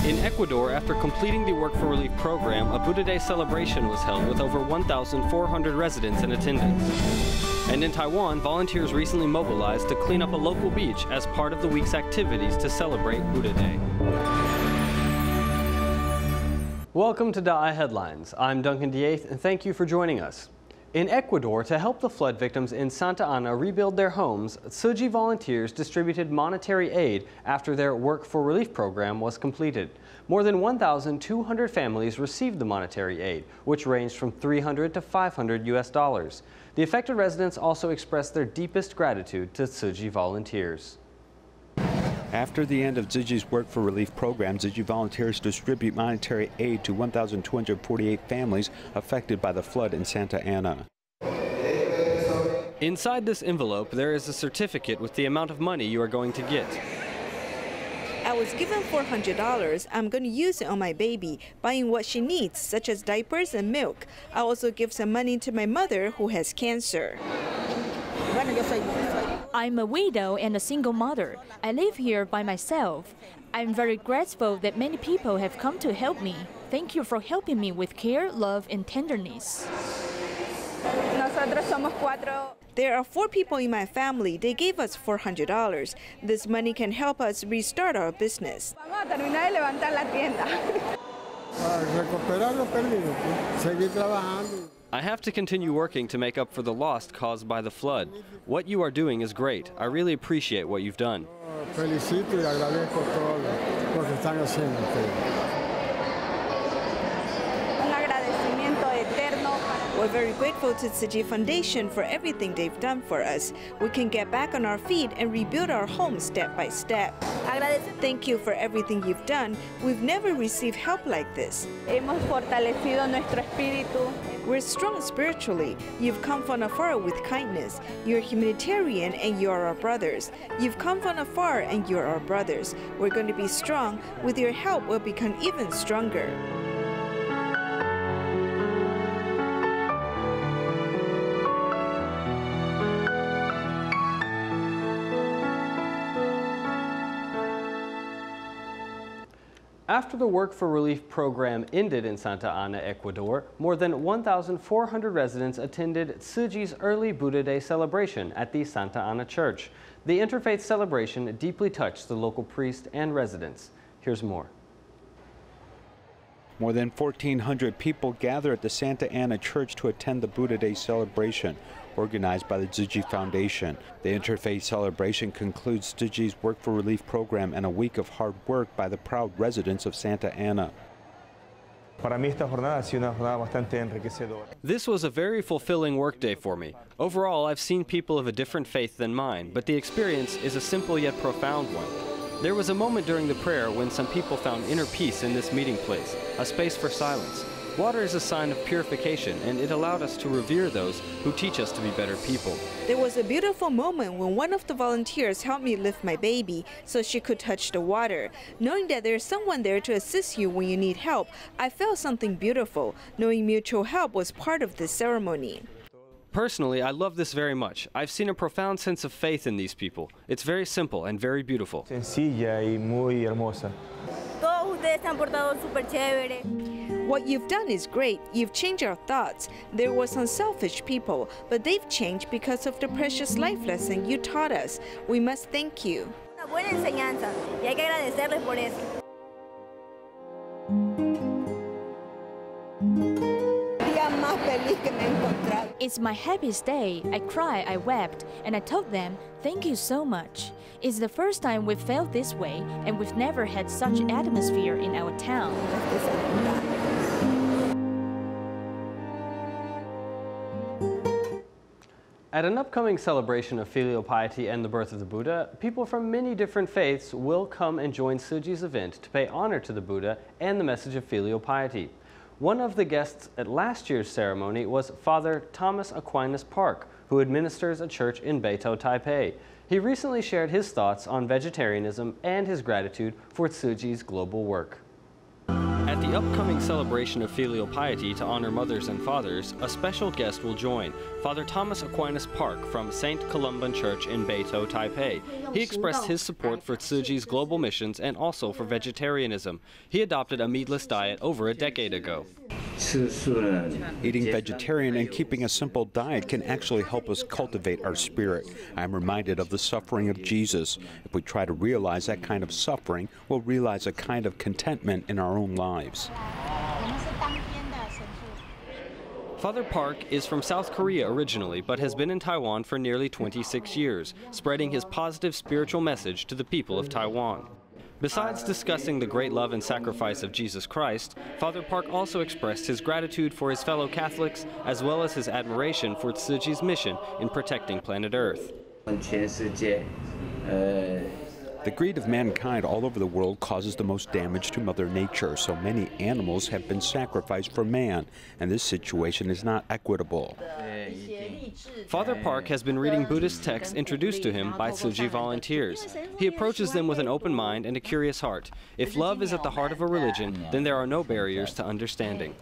In Ecuador, after completing the Work for Relief program, a Buddha Day celebration was held with over 1,400 residents in attendance. And in Taiwan, volunteers recently mobilized to clean up a local beach as part of the week's activities to celebrate Buddha Day. Welcome to DaAi Headlines. I'm Duncan DeAith, and thank you for joining us. In Ecuador, to help the flood victims in Santa Ana rebuild their homes, Soji volunteers distributed monetary aid after their Work for Relief program was completed. More than 1,200 families received the monetary aid, which ranged from $300 to $500 US. The affected residents also expressed their deepest gratitude to Soji volunteers. After the end of Soji's Work for Relief program, Soji volunteers distribute monetary aid to 1,248 families affected by the flood in Santa Ana. Inside this envelope, there is a certificate with the amount of money you are going to get. I was given $400. I'm going to use it on my baby, buying what she needs, such as diapers and milk. I also give some money to my mother who has cancer. I'm a widow and a single mother. I live here by myself. I'm very grateful that many people have come to help me. Thank you for helping me with care, love, and tenderness. There are 4 people in my family. They gave us $400. This money can help us restart our business. I have to continue working to make up for the loss caused by the flood. What you are doing is great. I really appreciate what you've done. We're very grateful to Soji Foundation for everything they've done for us. We can get back on our feet and rebuild our home step by step. Thank you for everything you've done. We've never received help like this. We're strong spiritually. You've come from afar with kindness. You're humanitarian and you're our brothers. You've come from afar and you're our brothers. We're going to be strong. With your help, we'll become even stronger. After the Work for Relief program ended in Santa Ana, Ecuador, more than 1,400 residents attended Soji's early Buddha Day celebration at the Santa Ana Church. The Interfaith celebration deeply touched the local priest and residents. Here's more. More than 1,400 people gather at the Santa Ana Church to attend the Buddha Day celebration, organized by the Soji Foundation. The Interfaith celebration concludes Soji's Work for Relief program and a week of hard work by the proud residents of Santa Ana. This was a very fulfilling workday for me. Overall, I've seen people of a different faith than mine, but the experience is a simple yet profound one. There was a moment during the prayer when some people found inner peace in this meeting place, a space for silence. Water is a sign of purification, and it allowed us to revere those who teach us to be better people. There was a beautiful moment when one of the volunteers helped me lift my baby so she could touch the water. Knowing that there's someone there to assist you when you need help, I felt something beautiful. Knowing mutual help was part of this ceremony. Personally, I love this very much. I've seen a profound sense of faith in these people. It's very simple and very beautiful. Sencilla y muy hermosa. What you've done is great. You've changed our thoughts. There were some selfish people, but they've changed because of the precious life lesson you taught us. We must thank you. Una buena enseñanza y hay que agradecerles por eso. It's my happiest day. I cried, I wept, and I told them, thank you so much. It's the first time we've felt this way, and we've never had such an atmosphere in our town. At an upcoming celebration of filial piety and the birth of the Buddha, people from many different faiths will come and join Soji's event to pay honor to the Buddha and the message of filial piety. One of the guests at last year's ceremony was Father Thomas Aquinas Park, who administers a church in Beito, Taipei. He recently shared his thoughts on vegetarianism and his gratitude for Soji's global work. At the upcoming celebration of filial piety to honor mothers and fathers, a special guest will join, Father Thomas Aquinas Park from St. Columban Church in Beitou, Taipei. He expressed his support for Soji's global missions and also for vegetarianism. He adopted a meatless diet over a decade ago. Eating vegetarian and keeping a simple diet can actually help us cultivate our spirit. I'm reminded of the suffering of Jesus. If we try to realize that kind of suffering, we'll realize a kind of contentment in our own lives. Father Park is from South Korea originally, but has been in Taiwan for nearly 26 years, spreading his positive spiritual message to the people of Taiwan. Besides discussing the great love and sacrifice of Jesus Christ, Father Park also expressed his gratitude for his fellow Catholics, as well as his admiration for Soji's mission in protecting planet Earth. The greed of mankind all over the world causes the most damage to Mother Nature, so many animals have been sacrificed for man, and this situation is not equitable. Father Park has been reading Buddhist texts introduced to him by Soji volunteers. He approaches them with an open mind and a curious heart. If love is at the heart of a religion, then there are no barriers to understanding.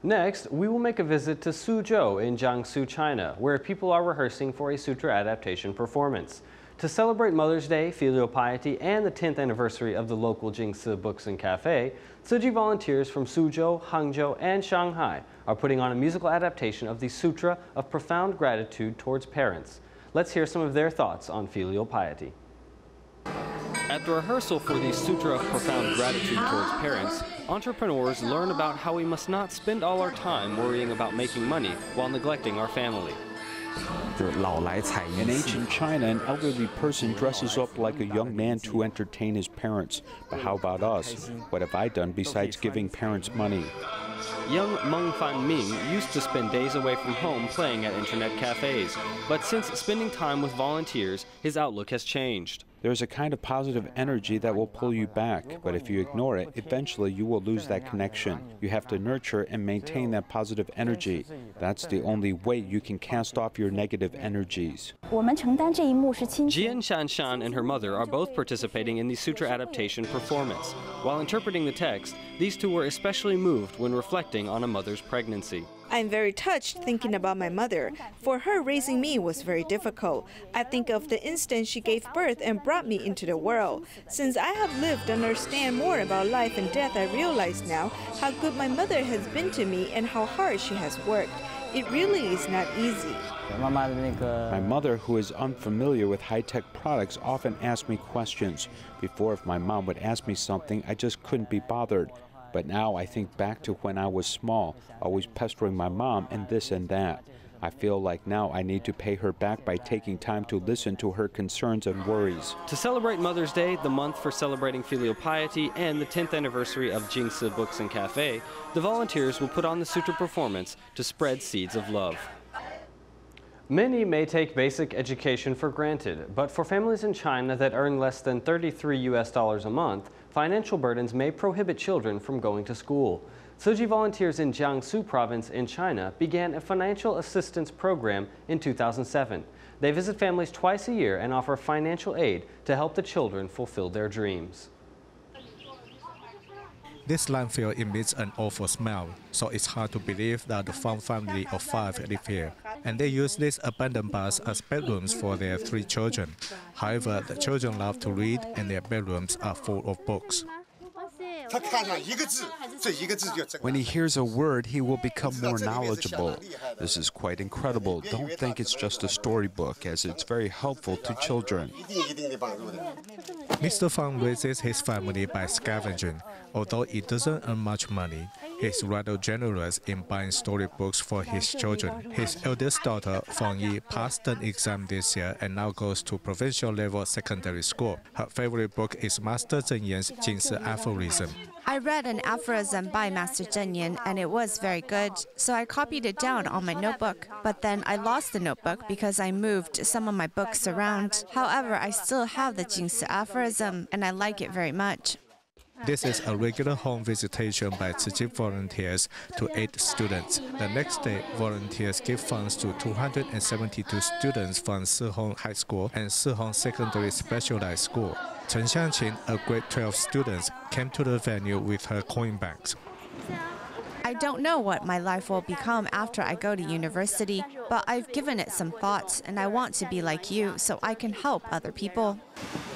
Next, we will make a visit to Suzhou in Jiangsu, China, where people are rehearsing for a Sutra adaptation performance. To celebrate Mother's Day, filial piety, and the 10th anniversary of the local Jingsi Books and Cafe, Soji volunteers from Suzhou, Hangzhou, and Shanghai are putting on a musical adaptation of the Sutra of Profound Gratitude Towards Parents. Let's hear some of their thoughts on filial piety. At the rehearsal for the Sutra of Profound Gratitude Towards Parents, entrepreneurs learn about how we must not spend all our time worrying about making money while neglecting our family. In ancient China, an elderly person dresses up like a young man to entertain his parents. But how about us? What have I done besides giving parents money? Young Meng Fan Ming used to spend days away from home playing at internet cafes, but since spending time with volunteers, his outlook has changed. There's a kind of positive energy that will pull you back, but if you ignore it, eventually you will lose that connection. You have to nurture and maintain that positive energy. That's the only way you can cast off your negative energies. Jinshan and her mother are both participating in the Sutra adaptation performance. While interpreting the text, these two were especially moved when reflecting on a mother's pregnancy. I'm very touched thinking about my mother. For her, raising me was very difficult. I think of the instant she gave birth and brought me into the world. Since I have lived and understand more about life and death, I realize now how good my mother has been to me and how hard she has worked. It really is not easy. My mother, who is unfamiliar with high-tech products, often asks me questions. Before, if my mom would ask me something, I just couldn't be bothered. But now I think back to when I was small, always pestering my mom and this and that. I feel like now I need to pay her back by taking time to listen to her concerns and worries. To celebrate Mother's Day, the month for celebrating filial piety, and the 10th anniversary of Jingsi Books and Cafe, the volunteers will put on the Sutra performance to spread seeds of love. Many may take basic education for granted, but for families in China that earn less than $33 a month, financial burdens may prohibit children from going to school. Soji volunteers in Jiangsu province in China began a financial assistance program in 2007. They visit families twice a year and offer financial aid to help the children fulfill their dreams. This landfill emits an awful smell, so it's hard to believe that the Fang family of 5 live here. And they use these abandoned bars as bedrooms for their 3 children. However, the children love to read and their bedrooms are full of books. When he hears a word, he will become more knowledgeable. This is quite incredible. Don't think it's just a storybook, as it's very helpful to children. Mr. Fang raises his family by scavenging. Although he doesn't earn much money, he's rather generous in buying storybooks for his children. His eldest daughter, Fang Yi, passed an exam this year and now goes to provincial level secondary school. Her favorite book is Master Zheng Yan's Jinsi aphorism. I read an aphorism by Master Zheng Yan and it was very good, so I copied it down on my notebook. But then I lost the notebook because I moved some of my books around. However, I still have the Jinsi aphorism and I like it very much. This is a regular home visitation by Soji volunteers to 8 students. The next day, volunteers give funds to 272 students from Sihong High School and Sihong Secondary Specialized School. Chen Xiangqin, a grade 12 student, came to the venue with her coin bags. I don't know what my life will become after I go to university, but I've given it some thought, and I want to be like you so I can help other people.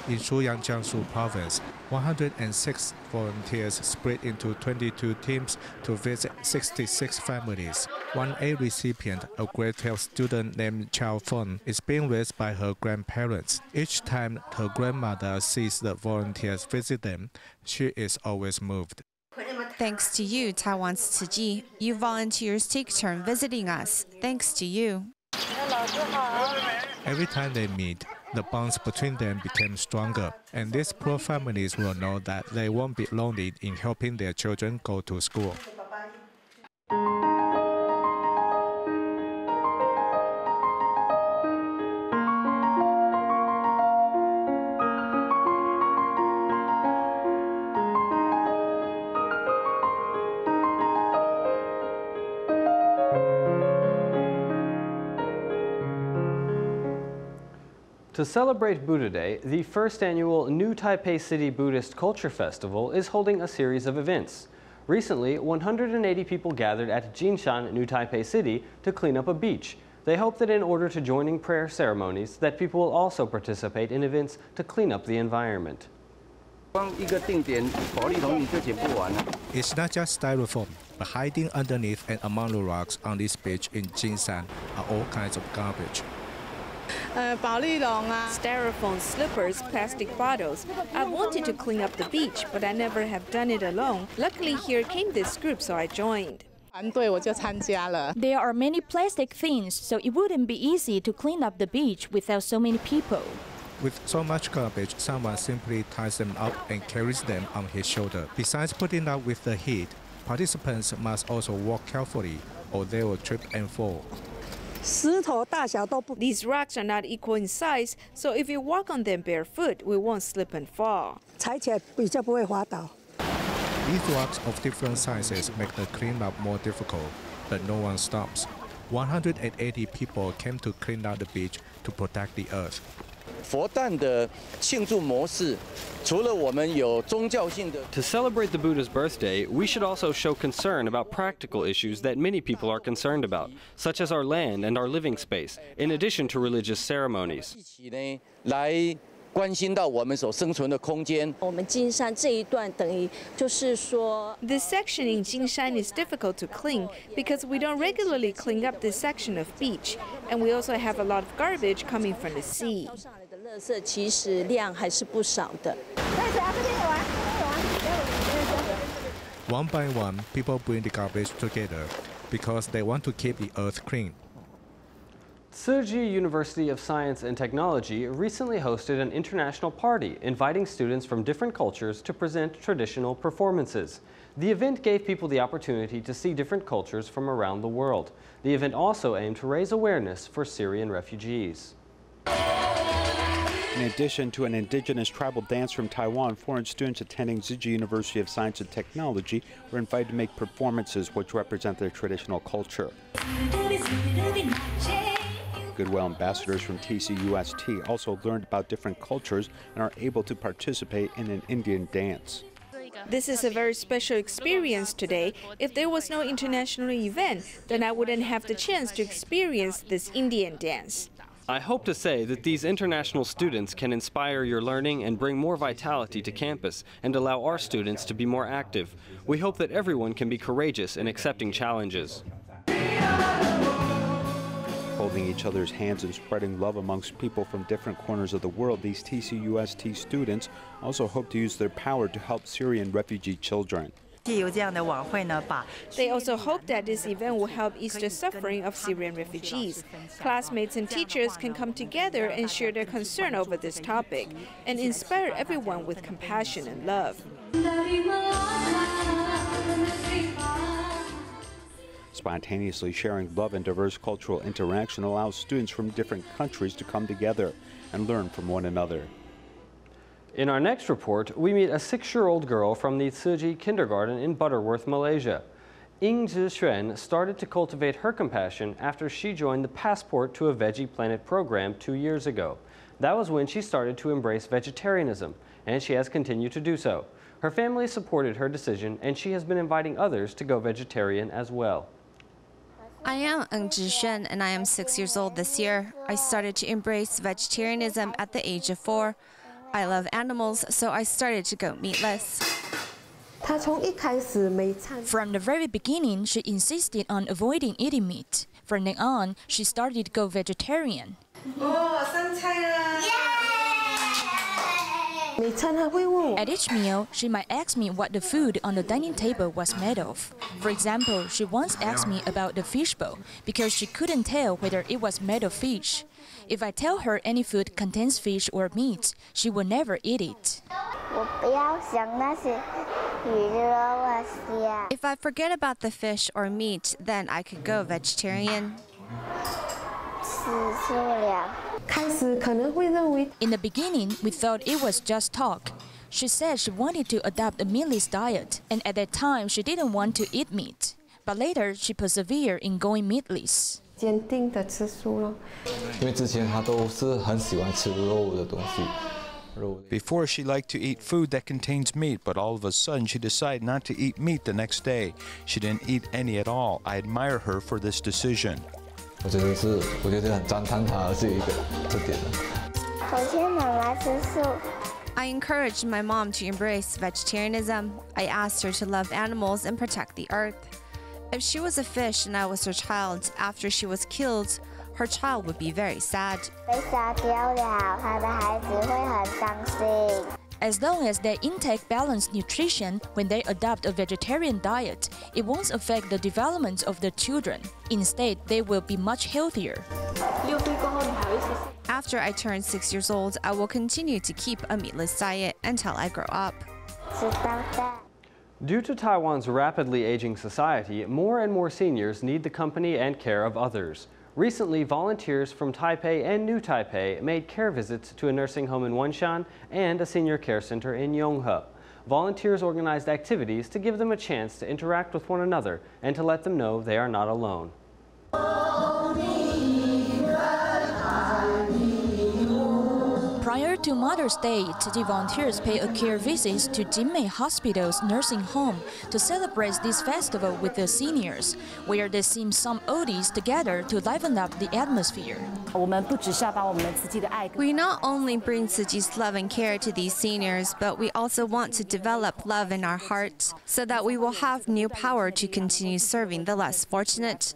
In Shuyang, Jiangsu province, 106 volunteers split into 22 teams to visit 66 families. One A recipient, a grade 12 student named Chao Feng, is being raised by her grandparents. Each time her grandmother sees the volunteers visit them, she is always moved. Thanks to you, Taiwan's Suji. You volunteers take turn visiting us. Thanks to you. Every time they meet, the bonds between them became stronger, and these poor families will know that they won't be lonely in helping their children go to school. To celebrate Buddha Day, the first annual New Taipei City Buddhist Culture Festival is holding a series of events. Recently, 180 people gathered at Jinshan, New Taipei City to clean up a beach. They hope that in order to joining prayer ceremonies, that people will also participate in events to clean up the environment. It's not just styrofoam, but hiding underneath and among the rocks on this beach in Jinshan are all kinds of garbage. Styrofoam slippers, plastic bottles. I wanted to clean up the beach, but I never have done it alone. Luckily, here came this group, so I joined. There are many plastic things, so it wouldn't be easy to clean up the beach without so many people. With so much garbage, someone simply ties them up and carries them on his shoulder. Besides putting up with the heat, participants must also walk carefully, or they will trip and fall. These rocks are not equal in size, so if you walk on them barefoot, we won't slip and fall. These rocks of different sizes make the cleanup more difficult, but no one stops. 180 people came to clean out the beach to protect the earth. To celebrate the Buddha's birthday, we should also show concern about practical issues that many people are concerned about, such as our land and our living space, in addition to religious ceremonies. This section in Jinshan is difficult to clean because we don't regularly clean up this section of beach, and we also have a lot of garbage coming from the sea. One by one, people bring the garbage together because they want to keep the earth clean. Soji University of Science and Technology recently hosted an international party inviting students from different cultures to present traditional performances. The event gave people the opportunity to see different cultures from around the world. The event also aimed to raise awareness for Syrian refugees. In addition to an indigenous tribal dance from Taiwan, foreign students attending Soji University of Science and Technology were invited to make performances which represent their traditional culture. Goodwill ambassadors from TCUST also learned about different cultures and are able to participate in an Indian dance. This is a very special experience today. If there was no international event, then I wouldn't have the chance to experience this Indian dance. I hope to say that these international students can inspire your learning and bring more vitality to campus and allow our students to be more active. We hope that everyone can be courageous in accepting challenges. Holding each other's hands and spreading love amongst people from different corners of the world, these TCUST students also hope to use their power to help Syrian refugee children. They also hope that this event will help ease the suffering of Syrian refugees. Classmates and teachers can come together and share their concern over this topic and inspire everyone with compassion and love. Spontaneously sharing love and diverse cultural interaction allows students from different countries to come together and learn from one another. In our next report, we meet a 6-year-old girl from the Soji kindergarten in Butterworth, Malaysia. Ying Zixuan started to cultivate her compassion after she joined the Passport to a Veggie Planet program 2 years ago. That was when she started to embrace vegetarianism, and she has continued to do so. Her family supported her decision, and she has been inviting others to go vegetarian as well. I am Jinshan, and I am 6 years old this year. I started to embrace vegetarianism at the age of 4. I love animals, so I started to go meatless. From the very beginning, she insisted on avoiding eating meat. From then on, she started to go vegetarian. At each meal, she might ask me what the food on the dining table was made of. For example, she once asked me about the fishbowl because she couldn't tell whether it was made of fish. If I tell her any food contains fish or meat, she will never eat it. If I forget about the fish or meat, then I could go vegetarian. In the beginning, we thought it was just talk. She said she wanted to adopt a meatless diet, and at that time she didn't want to eat meat. But later, she persevered in going meatless. Before, she liked to eat food that contains meat, but all of a sudden she decided not to eat meat the next day. She didn't eat any at all. I admire her for this decision. I encouraged my mom to embrace vegetarianism. I asked her to love animals and protect the earth. If she was a fish and I was her child, after she was killed, her child would be very sad. As long as they intake balanced nutrition when they adopt a vegetarian diet, it won't affect the development of their children. Instead, they will be much healthier. After I turn 6 years old, I will continue to keep a meatless diet until I grow up. Due to Taiwan's rapidly aging society, more and more seniors need the company and care of others. Recently, volunteers from Taipei and New Taipei made care visits to a nursing home in Jinshan and a senior care center in Yonghe. Volunteers organized activities to give them a chance to interact with one another and to let them know they are not alone. Prior to Mother's Day, Tzu volunteers pay a care visit to Jinmei Hospital's nursing home to celebrate this festival with the seniors, where they sing some oldies together to liven up the atmosphere. We not only bring Tzuji's love and care to these seniors, but we also want to develop love in our hearts so that we will have new power to continue serving the less fortunate.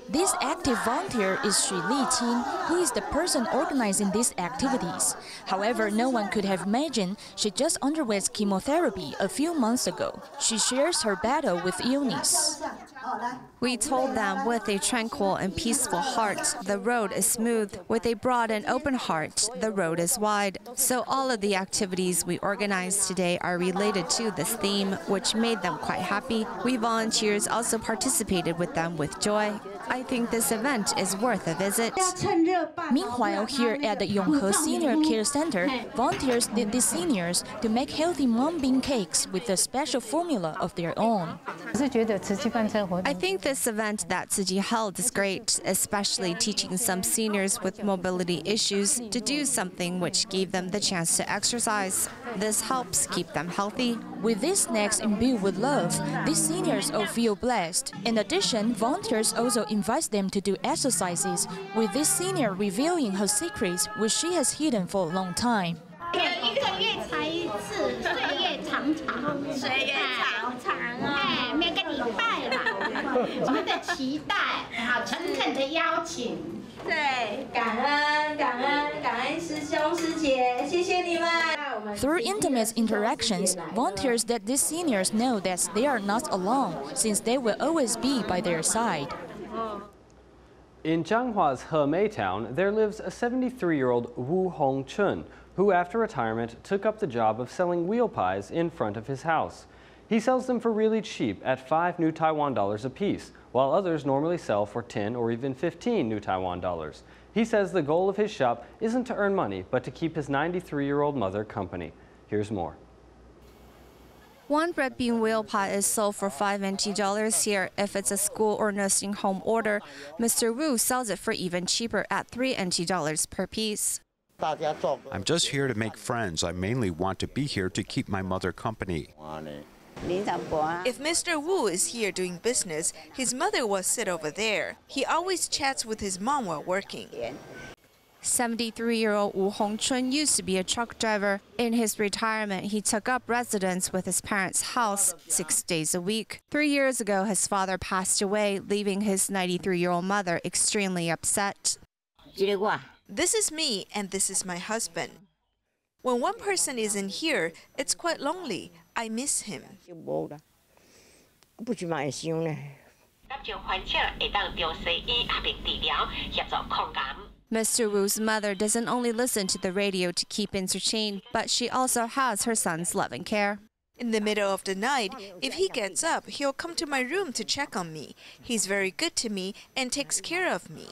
This active volunteer is Xu Li-qin, who is the person organizing these activities. However, no one could have imagined she just underwent chemotherapy a few months ago. She shares her battle with illness. We told them with a tranquil and peaceful heart, the road is smooth. With a broad and open heart, the road is wide. So all of the activities we organized today are related to this theme, which made them quite happy. We volunteers also participated with them with joy. I think this event is worth a visit. Meanwhile, here at the Yonghe Senior Care Center, volunteers did the seniors to make healthy mung bean cakes with a special formula of their own. I think this event that Tzu held is great, especially teaching some seniors with mobility issues to do something which gave them the chance to exercise. This helps keep them healthy. With these snacks imbued with love, these seniors all feel blessed. In addition, volunteers also invite them to do exercises, with this senior revealing her secrets, which she has hidden for a long time. Through intimate interactions, volunteers let these seniors know that they are not alone, since they will always be by their side. In Zhanghua's Hemei town, there lives a 73-year-old Wu Hongchun, who after retirement took up the job of selling wheel pies in front of his house. He sells them for really cheap at 5 new Taiwan dollars a piece, while others normally sell for 10 or even 15 new Taiwan dollars. He says the goal of his shop isn't to earn money, but to keep his 93-year-old mother company. Here's more. One red bean wheel pie is sold for $5 here. If it's a school or nursing home order, Mr. Wu sells it for even cheaper at $3 per piece. I'm just here to make friends. I mainly want to be here to keep my mother company. If Mr. Wu is here doing business, his mother will sit over there. He always chats with his mom while working. 73-year-old Wu Hongchun used to be a truck driver. In his retirement, he took up residence with his parents' house 6 days a week. 3 years ago, his father passed away, leaving his 93-year-old mother extremely upset. This is me and this is my husband. When one person isn't here, it's quite lonely. I miss him. Mr. Wu's mother doesn't only listen to the radio to keep entertained, but she also has her son's love and care. In the middle of the night, if he gets up, he'll come to my room to check on me. He's very good to me and takes care of me.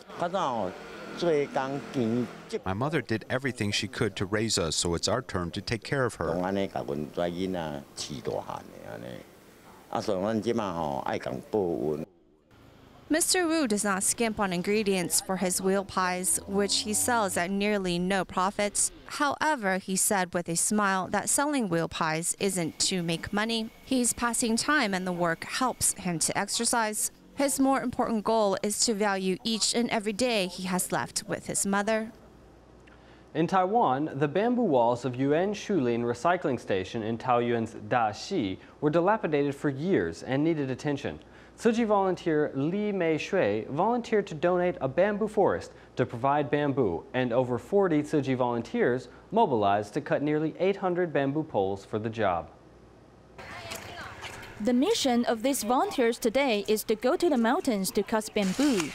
My mother did everything she could to raise us, so it's our turn to take care of her. Mr. Wu does not skimp on ingredients for his wheel pies, which he sells at nearly no profits. However, he said with a smile that selling wheel pies isn't to make money. He's passing time and the work helps him to exercise. His more important goal is to value each and every day he has left with his mother. In Taiwan, the bamboo walls of Yuan Shulin Recycling Station in Taoyuan's Daxi were dilapidated for years and needed attention. Soji volunteer Li Mei Shui volunteered to donate a bamboo forest to provide bamboo, and over 40 Soji volunteers mobilized to cut nearly 800 bamboo poles for the job. The mission of these volunteers today is to go to the mountains to cut bamboo.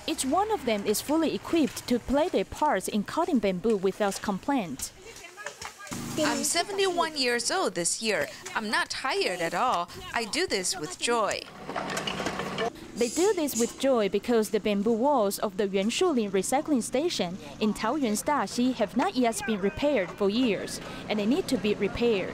Each one of them is fully equipped to play their parts in cutting bamboo without complaint. I'm 71 years old this year. I'm not tired at all. I do this with joy. They do this with joy because the bamboo walls of the Yuan Shulin Recycling Station in Taoyuan's Daxi have not yet been repaired for years, and they need to be repaired.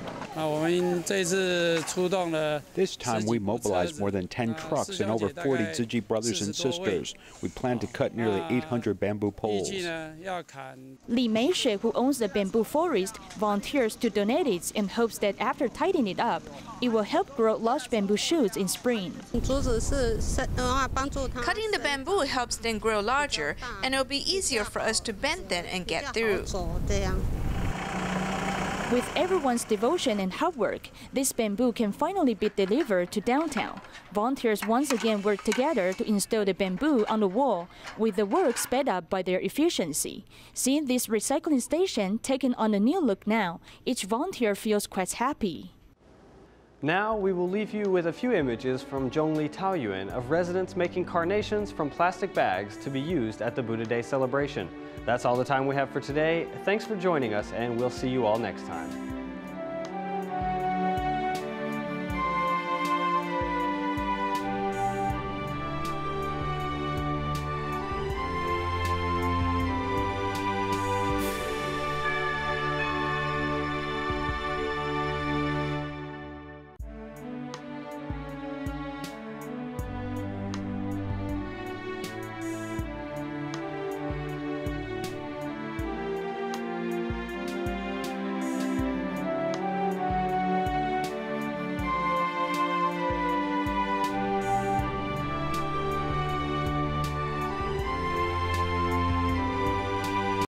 This time we mobilized more than 10 trucks and over 40 Tzu brothers and sisters. We plan to cut nearly 800 bamboo poles. Li Meishui, who owns the bamboo forest, volunteers to donate it and hopes that after tidying it up, it will help grow large bamboo shoots in spring. Cutting the bamboo helps them grow larger, and it'll be easier for us to bend them and get through. With everyone's devotion and hard work, this bamboo can finally be delivered to downtown. Volunteers once again work together to install the bamboo on the wall, with the work sped up by their efficiency. Seeing this recycling station taking on a new look now, each volunteer feels quite happy. Now we will leave you with a few images from Zhongli Taoyuan of residents making carnations from plastic bags to be used at the Buddha Day celebration. That's all the time we have for today. Thanks for joining us, and we'll see you all next time.